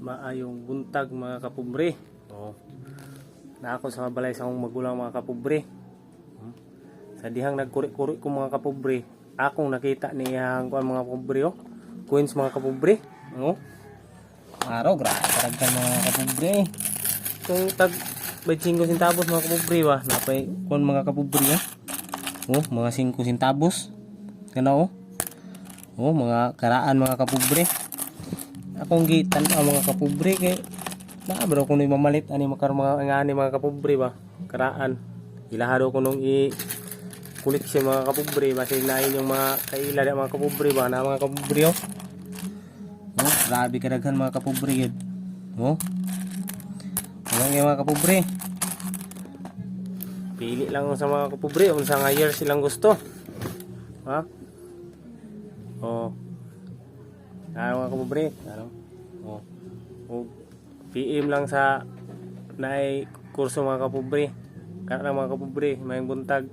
maayong buntag mga kapobre. Na ako sa balay sa akong magulang mga kapobre. Sa dihang nagkuri-kuri ko mga kapobre, akong nakita niyang kuan mga kapobre coins mga kapobre. Araw grabe kadaghan mga kapobre. Kung tag 25 centavos mga kapobre ba, napay kuan mga kapobre mga 5 centavos. Kana mga karaan mga kapobre. Akong gitan mga kapobre kay naabro ko nung mamalit ani makar mga ngani mga kapobre ba karaan ilahado ko nung kulit siya mga kapobre basi lain yung mga kaila mga kapobre ba na mga kapobre grabe kadaghan mga kapobre gid mga kapobre pili lang sa mga kapobre unsa nga year silang gusto mga kapobre PM lang sa naay kurso mga kapobre. Kana mga kapobre, may buntag.